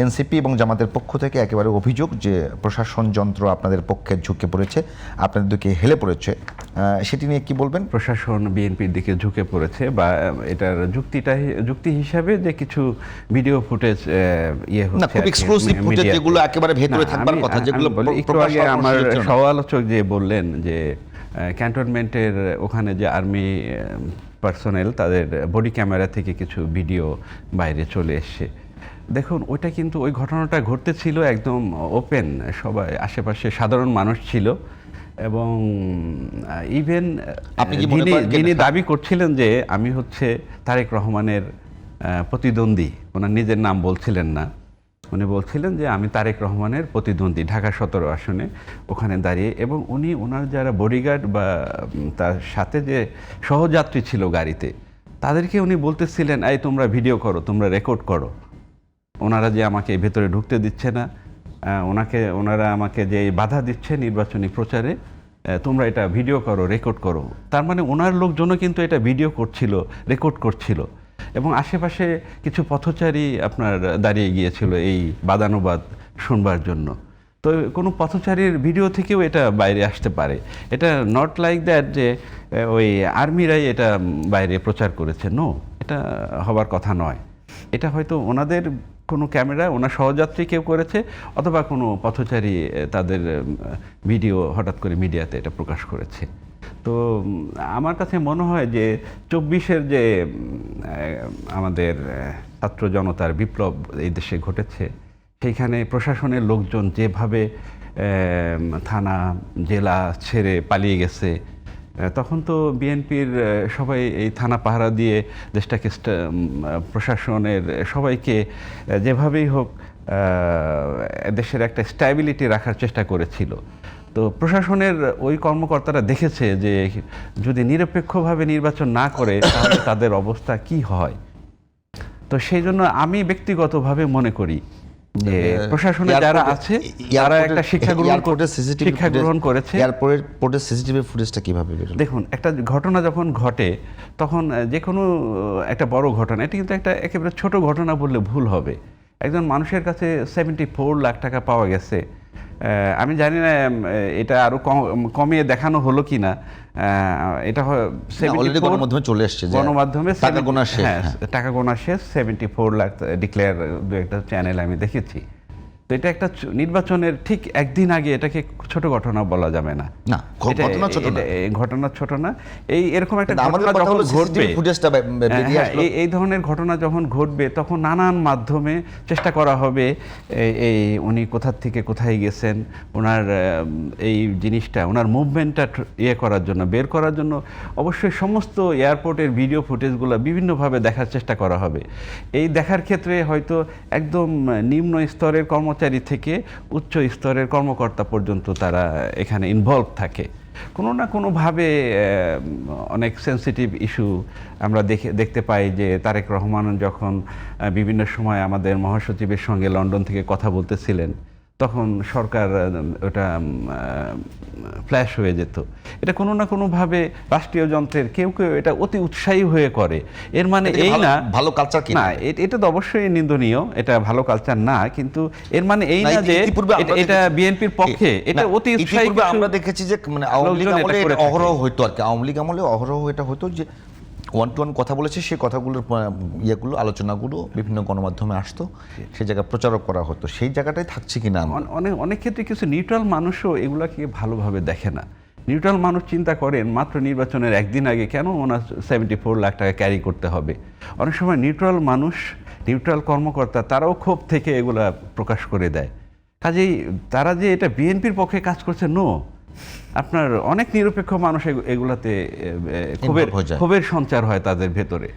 NCP এবং জামাতের পক্ষ থেকে একেবারে অভিযোগ যে প্রশাসন যন্ত্র আপনাদের পক্ষে ঝুঁকে পড়েছে, আপনাদের দিকে হেলে পড়েছে, সেটি নিয়ে কি বলবেন? প্রশাসন বিএনপির দিকে ঝুঁকে পড়েছে, বা এটার যুক্তি হিসাবে যে কিছু ভিডিও ফুটেজ না, খুব এক্সক্লুসিভ ফুটেজ যেগুলো একেবারে ভেতরে থাকবার কথা, যেগুলো একটু আগে আমার সহ-আলোচক যে বললেন যে ক্যান্টনমেন্টের ওখানে যে আর্মি পার্সোনেল তাদের বডি ক্যামেরা থেকে কিছু ভিডিও বাইরে চলে এসছে। দেখুন, ওইটা কিন্তু ওই ঘটনাটা ঘটতেছিল একদম ওপেন, সবাই আশেপাশে সাধারণ মানুষ ছিল, এবং ইভেন যিনি দাবি করছিলেন যে আমি হচ্ছে তারেক রহমানের প্রতিদ্বন্দ্বী, ওনার নিজের নাম বলছিলেন না, উনি বলছিলেন যে আমি তারেক রহমানের প্রতিদ্বন্দ্বী ঢাকা 17 আসনে ওখানে দাঁড়িয়ে, এবং উনি ওনার যারা বডিগার্ড বা তার সাথে যে সহযাত্রী ছিল গাড়িতে তাদেরকে উনি বলতেছিলেন, এই তোমরা ভিডিও করো, তোমরা রেকর্ড করো, ওনারা যে আমাকে ভেতরে ঢুকতে দিচ্ছে না, ওনারা আমাকে যে বাধা দিচ্ছে নির্বাচনী প্রচারে, তোমরা এটা ভিডিও করো, রেকর্ড করো। তার মানে ওনার লোকজনও কিন্তু এটা ভিডিও করছিল, রেকর্ড করছিল, এবং আশেপাশে কিছু পথচারী আপনার দাঁড়িয়ে গিয়েছিল এই বাদানুবাদ শুনবার জন্য। তো কোনো পথচারীর ভিডিও থেকেও এটা বাইরে আসতে পারে, এটা নট লাইক দ্যাট যে ওই আর্মিরাই এটা বাইরে প্রচার করেছে, নো, এটা হবার কথা নয়। এটা হয়তো ওনাদের কোনো ক্যামেরা, ওনার সহযাত্রী কেউ করেছে, অথবা কোনো পথচারী তাদের ভিডিও হঠাৎ করে মিডিয়াতে এটা প্রকাশ করেছে। তো আমার কাছে মনে হয় যে 24-এর যে আমাদের ছাত্র জনতার বিপ্লব এই দেশে ঘটেছে, সেইখানে প্রশাসনের লোকজন যেভাবে থানা জেলা ছেড়ে পালিয়ে গেছে, তখন তো বিএনপির সবাই এই থানা পাহারা দিয়ে দেশটাকে প্রশাসনের সবাইকে যেভাবেই হোক দেশের একটা স্ট্যাবিলিটি রাখার চেষ্টা করেছিল। তো প্রশাসনের ওই কর্মকর্তারা দেখেছে যে যদি নিরপেক্ষভাবে নির্বাচন না করে তাহলে তাদের অবস্থা কি হয়। তো সেই জন্য আমি ব্যক্তিগতভাবে মনে করি যে প্রশাসনে যারা আছে তারা একটা শিক্ষা গ্রহণ করেছে। এয়ারপোর্টের সিসিটিভি ফুটেজটা কিভাবে বেরোলো? দেখুন, একটা ঘটনা যখন ঘটে তখন যে কোনো একটা বড় ঘটনা, এটা কিন্তু একটা একেবারে ছোট ঘটনা বললে ভুল হবে। একজন মানুষের কাছে 74 লাখ টাকা পাওয়া গেছে। আমি জানি না এটা আরো কমিয়ে দেখানো হলো কিনা, এটা গণমাধ্যমে চলে এসছে, গণমাধ্যমে টাকা গোনা শেষ 74 লাখ ডিক্লেয়ার, দু একটা চ্যানেল আমি দেখেছি। তো এটা একটা নির্বাচনের ঠিক একদিন আগে এটাকে ছোট ঘটনা বলা যাবে না। ঘটনা ছোট না। এরকম একটা ঘটনা যখন ঘটবে, এই ধরনের ঘটনা যখন ঘটবে তখন নানান মাধ্যমে চেষ্টা করা হবে এই উনি কোথা থেকে কোথায় গেছেন, ওনার এই জিনিসটা, ওনার মুভমেন্টটা করার জন্য, বের করার জন্য অবশ্যই সমস্ত এয়ারপোর্টের ভিডিও ফুটেজগুলো বিভিন্নভাবে দেখার চেষ্টা করা হবে। এই দেখার ক্ষেত্রে হয়তো একদম নিম্ন স্তরের কর্মচারী থেকে উচ্চ স্তরের কর্মকর্তা পর্যন্ত তারা এখানে ইনভলভ থাকে। কোনো না কোনোভাবে অনেক সেন্সিটিভ ইস্যু আমরা দেখতে পাই যে তারেক রহমান যখন বিভিন্ন সময় আমাদের মহাসচিবের সঙ্গে লন্ডন থেকে কথা বলতেছিলেন, তখন সরকার ওটা ফ্ল্যাশ হয়ে যেত। এটা কোনো না কোনোভাবে রাষ্ট্রীয় যন্ত্রের কেউ কেউ এটা অতি উৎসাহী হয়ে করে। এর মানে এই না ভালো কালচার না, এটা তো অবশ্যই নিন্দনীয়, এটা ভালো কালচার না, কিন্তু এর মানে এই না যে এটা বিএনপির পক্ষে এটা অতি উৎসাহী। আমরা দেখেছি যে মানে আওয়ামী লীগ আমলে অহরহ হইতো আর কি, আওয়ামী লীগ আমলে অহরহ এটা হতো যে ওয়ান টু ওয়ান কথা বলেছে, সেই কথাগুলোর আলোচনাগুলো বিভিন্ন গণমাধ্যমে আসতো, সেই জায়গায় প্রচারক করা হতো, সেই জায়গাটাই থাকছে কিনা। অনেক ক্ষেত্রে কিছু নিউট্রাল মানুষও এগুলাকে ভালোভাবে দেখে না। নিউট্রাল মানুষ চিন্তা করেন মাত্র নির্বাচনের একদিন আগে কেন ওনার 74 লাখ টাকা ক্যারি করতে হবে। অনেক সময় নিউট্রাল মানুষ, নিউট্রাল কর্মকর্তা তারাও ক্ষোভ থেকে এগুলা প্রকাশ করে দেয়। কাজেই তারা যে এটা বিএনপির পক্ষে কাজ করছে, নো, আপনার অনেক নিরপেক্ষ মানুষ এগুলাতে ক্ষোভের সঞ্চার হয় তাদের ভেতরে।